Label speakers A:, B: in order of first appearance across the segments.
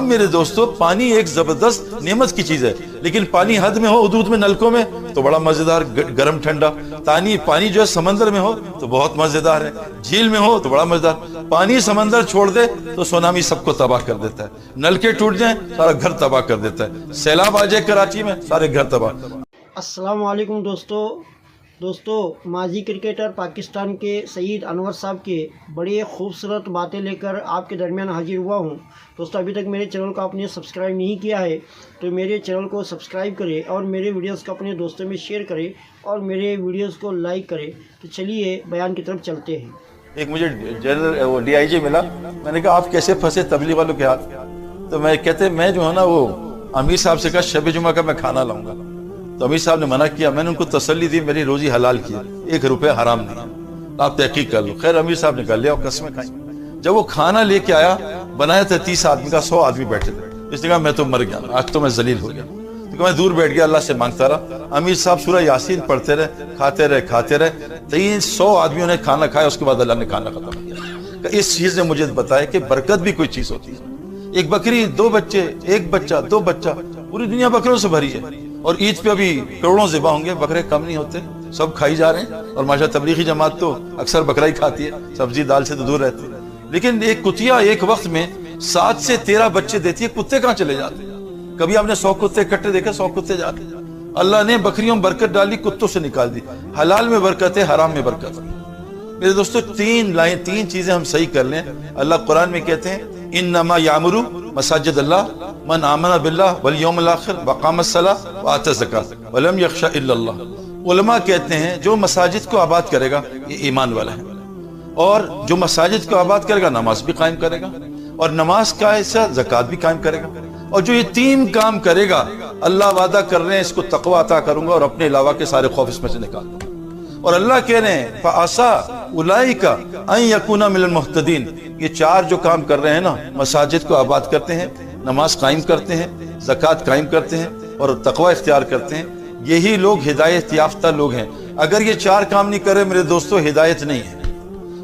A: میرے دوستو پانی ایک زبردست نعمت کی چیز ہے، لیکن پانی حد میں ہو، حدود میں، نلکوں میں تو بڑا مزیدار گرم ٹھنڈا، پانی جو ہے سمندر میں ہو تو بہت مزیدار ہے، جھیل میں ہو تو بڑا مزیدار۔ پانی سمندر چھوڑ دے تو سونامی سب کو تباہ کر دیتا ہے، نلکے ٹوٹ جائیں سارا گھر تباہ کر دیتا ہے، سیلاب آ جائے کراچی میں سارے گھر تباہ۔
B: السلام علیکم دوستو ماضی کرکٹر پاکستان کے سعید انور صاحب کے بڑی خوبصورت باتیں لے کر آپ کے درمیان حاضر ہوا ہوں۔ دوستو ابھی تک میرے چینل کو آپ نے سبسکرائب نہیں کیا ہے تو میرے چینل کو سبسکرائب کریں اور میرے ویڈیوز کو اپنے دوستوں میں شیئر کریں اور میرے ویڈیوز کو لائک کریں۔ تو چلیے بیان کی طرف چلتے ہیں۔
A: ایک مجھے جنرل ڈی آئی جی ملا، میں نے کہا آپ کیسے پھنسے تبلیغ والوں کے ہاتھ؟ تو میں جو ہے نا وہ امیر صاحب سے کہا شب جمعہ کا میں کھانا لاؤں گا، تو امیر صاحب نے منع کیا۔ میں نے ان کو تسلی دی میری روزی حلال کی ہے، 1 روپے حرام نہیں، آپ تحقیق کر لو۔ خیر امیر صاحب نے کہا لے آؤ قسمیں کھائیں۔ جب وہ کھانا لے کے آیا بنایا تھا 30 آدمی کا، 100 آدمی بیٹھے تھے۔ اس نے کہا میں تو مر گیا، آج تو میں ذلیل ہو گیا۔ تو میں دور بیٹھ گیا، اللہ سے مانگتا رہا۔ امیر صاحب سورہ یاسین پڑھتے رہے، کھاتے رہے۔ 300 آدمیوں نے کھانا کھایا، اس کے بعد اللہ نے کھانا ختم کیا۔ اس چیز نے مجھے بتایا کہ برکت بھی کوئی چیز ہوتی ہے۔ ایک بکری، 2 بچے، 1 بچہ، 2 بچہ، پوری دنیا بکروں سے بھری ہے، اور عید پہ ابھی کروڑوں ذبح ہوں گے، بکرے کم نہیں ہوتے، سب کھائی جا رہے ہیں۔ اور ماشاءاللہ تبلیغی جماعت تو اکثر بکرا ہی کھاتی ہے، سبزی دال سے تو دور رہتی ہے۔ لیکن ایک کتیا ایک وقت میں 7 سے 13 بچے دیتی ہے، کتے کہاں چلے جاتے ہیں؟ کبھی آپ نے 100 کتے اکٹھے دیکھے؟ 100 کتے جاتے ہیں۔ اللہ نے بکریوں میں برکت ڈالی، کتوں سے نکال دی۔ حلال میں برکت ہے، حرام میں برکت ہے۔ میرے دوستو 3 چیزیں ہم صحیح کر لیں، اللہ قرآن میں کہتے ہیں انما یعمر مساجد اللہ من آمن باللہ والیوم الآخر وقام الصلاۃ وآتى الزکاۃ ولم یخش الا اللہ۔ علماء کہتے ہیں جو مساجد کو آباد کرے گا یہ ایمان والا ہے، اور جو مساجد کو آباد کرے گا نماز بھی قائم کرے گا، اور نماز کا ایسا زکوٰۃ بھی قائم کرے گا، اور جو یہ 3 کام کرے گا اللہ وعدہ کر رہے ہیں اس کو تقوی عطا کروں گا اور اپنے علاوہ کے سارے خوف اس میں سے نکال دوں گا۔ اور اللہ کہہ رہے ہیں فَعَسَىٰ أُولَٰئِكَ أَن يَكُونَ مِنَ الْمُهْتَدِينَ۔ یہ 4 جو کام کر رہے ہیں نا، مساجد کو آباد کرتے ہیں، نماز قائم کرتے ہیں، زکوٰۃ قائم کرتے ہیں اور تقوی اختیار کرتے ہیں، یہی لوگ ہدایت یافتہ لوگ ہیں۔ اگر یہ 4 کام نہیں کرے میرے دوستو ہدایت نہیں ہے۔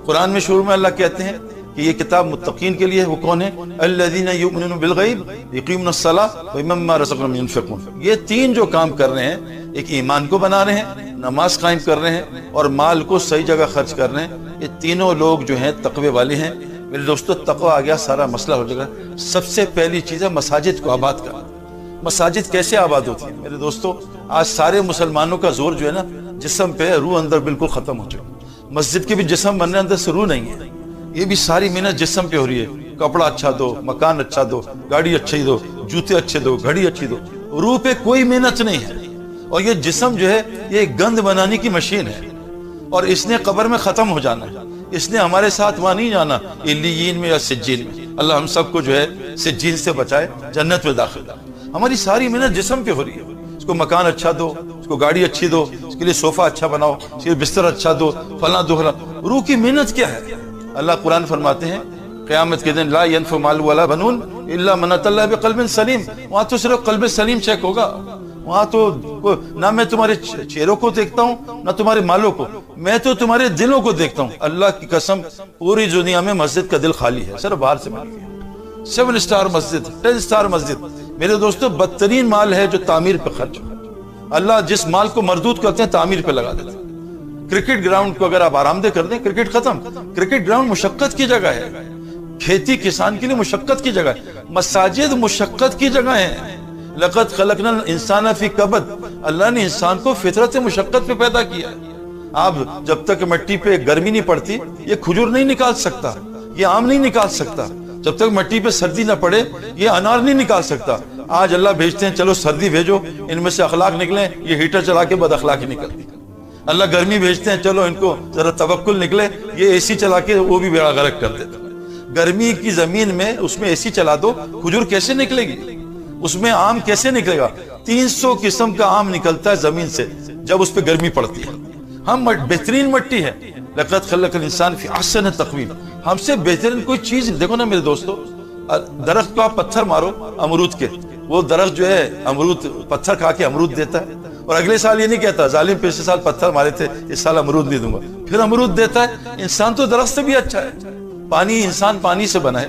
A: قرآن میں شروع میں اللہ کہتے ہیں کہ یہ کتاب متقین کے لیے ہے۔ وہ کون ہے؟ الذین یؤمنون بالغیب یقیمون الصلاۃ ومما رزقناہم ينفقون۔ یہ 3 جو کام کر رہے ہیں، ایک ایمان کو بنا رہے ہیں، نماز قائم کر رہے ہیں اور مال کو صحیح جگہ خرچ کر رہے ہیں، یہ تینوں لوگ جو ہیں تقوی والے ہیں۔ میرے دوستو تقوی آ گیا سارا مسئلہ ہو جائے گا۔ سب سے پہلی چیز ہے مساجد کو آباد کرنا۔ مساجد کیسے آباد ہوتی ہے میرے دوستو؟ آج سارے مسلمانوں کا زور جو ہے نا جسم پہ، روح اندر بالکل ختم ہو چکا۔ مسجد کے بھی جسم بن رہے، اندر سے روح نہیں ہے۔ یہ بھی ساری محنت جسم پہ ہو رہی ہے، کپڑا اچھا دو، مکان اچھا دو، گاڑی اچھی دو، جوتے اچھے دو، گھڑی اچھی دو، روح پہ کوئی محنت نہیں ہے۔ اور یہ جسم جو ہے یہ گند بنانے کی مشین ہے، اور اس نے قبر میں ختم ہو جانا ہے۔ اس نے ہمارے ساتھ وہاں نہیں جانا علیین میں یا سجین میں۔ اللہ ہم سب کو جو ہے سجین سے بچائے، جنت میں داخل کرے۔ ہماری ساری محنت جسم پہ ہو رہی ہے۔ اس کو مکان اچھا دو، اس کو گاڑی اچھی دو، اس کے لیے صوفہ اچھا بناؤ، اس کے لیے بستر اچھا دو، فلاں دو فلاں۔ روح کی محنت کیا ہے؟ اللہ قرآن فرماتے ہیں قیامت کے دن لا ينفع مال ولا بنون الا من اتى الله بقلب سلیم۔ وہاں تو صرف قلب سلیم چیک ہوگا، وہاں تو نہ میں تمہارے چہروں کو دیکھتا ہوں نہ تمہارے مالوں کو، میں تو تمہارے دلوں کو دیکھتا ہوں۔ اللہ کی قسم پوری دنیا میں مسجد کا دل خالی ہے، صرف باہر سے ملتی ہے۔ 7 اسٹار مسجد، 10 اسٹار مسجد میرے دوستو بدترین مال ہے جو تعمیر پہ خرچ ہو۔ اللہ جس مال کو مردود کرتے ہیں تعمیر پہ لگا دیتے ہیں۔ کرکٹ گراؤنڈ کو اگر آپ آرام دہ کر دیں، کرکٹ ختم۔ کرکٹ گراؤنڈ مشقت کی جگہ ہے، کھیتی کسان کے لیے مشقت کی جگہ ہے، مساجد مشقت کی جگہ ہے۔ لقد خلقنا الانسان فی کبد، اللہ نے انسان کو فطرت مشقت پہ پیدا کیا ہے۔ آپ جب تک مٹی پہ گرمی نہیں پڑتی یہ کھجور نہیں نکال سکتا، یہ آم نہیں نکال سکتا۔ جب تک مٹی پہ سردی نہ پڑے یہ انار نہیں نکال سکتا۔ آج اللہ بھیجتے ہیں چلو سردی بھیجو، ان میں سے اخلاق نکلیں، یہ ہیٹر چلا کے بد اخلاقی نکلتی۔ اللہ گرمی بھیجتے ہیں چلو ان کو ذرا توکل نکلے، یہ اے سی چلا کے وہ بھی بیڑا غرق کر دیتا۔ گرمی کی زمین میں اس میں اے سی چلا دو، کھجور کیسے نکلے گی؟ اس میں آم کیسے نکلے گا؟ 300 قسم کا آم نکلتا ہے زمین سے جب اس پہ گرمی پڑتی ہے۔ ہم بہترین مٹی ہے، لقد خلق الانسان فی احسن تقویم، ہم سے بہترین کوئی چیز دیکھو نا میرے دوستو۔ درخت کو آپ پتھر مارو امرود کے، وہ درخت جو ہے امرود پتھر کھا کے امرود دیتا ہے، اور اگلے سال یہ نہیں کہتا ظالم پچھلے سال پتھر مارے تھے اس سال امرود نہیں دوں گا، پھر امرود دیتا ہے۔ انسان تو درخت سے بھی اچھا ہے۔ پانی، انسان پانی سے بنا ہے،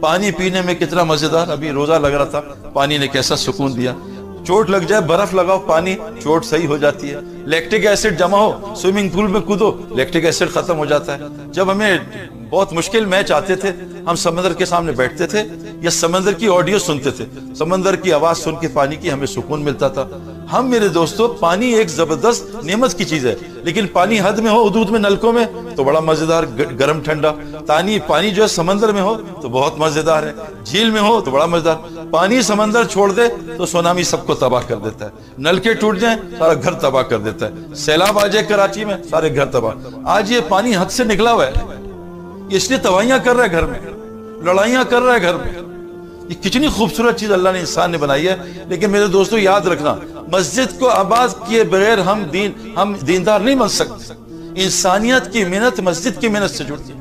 A: پانی پینے میں کتنا مزیدار. ابھی روزہ لگ رہا تھا, پانی نے کیسا سکون دیا. چوٹ لگ جائے برف لگاؤ پانی, چوٹ صحیح ہو جاتی ہے. لیکٹک ایسڈ جمع ہو, سوئمنگ پول میں کودو, لیکٹک ایسڈ ختم ہو جاتا ہے. جب ہمیں بہت مشکل میچ آتے تھے, ہم سمندر کے سامنے بیٹھتے تھے یا سمندر کی آڈیو سنتے تھے. سمندر کی آواز سن کے پانی کی ہمیں سکون ملتا تھا. ہم میرے دوستو, پانی ایک زبردست نعمت کی چیز ہے, لیکن پانی حد میں ہو, حدود میں, نلکوں میں تو بڑا مزیدار گرم ٹھنڈا. پانی جو ہے سمندر میں ہو تو بہت مزیدار ہے, جھیل میں ہو تو بڑا مزیدار. پانی سمندر چھوڑ دے تو سونامی سب کو تباہ کر دیتا ہے. نلکے ٹوٹ جائیں سارا گھر تباہ کر دیتا ہے. سیلاب آ جائے کراچی میں سارے گھر تباہ. آج یہ پانی حد سے نکلا ہوا ہے, اس لیے توائیاں کر رہا ہے گھر میں, لڑائیاں کر رہا ہے گھر میں. یہ کتنی خوبصورت چیز اللہ نے انسان نے بنائی ہے. لیکن میرے دوستو یاد رکھنا, مسجد کو آباد کیے بغیر ہم دیندار نہیں بن سکتے. انسانیت کی محنت مسجد کی محنت سے جڑتی ہے.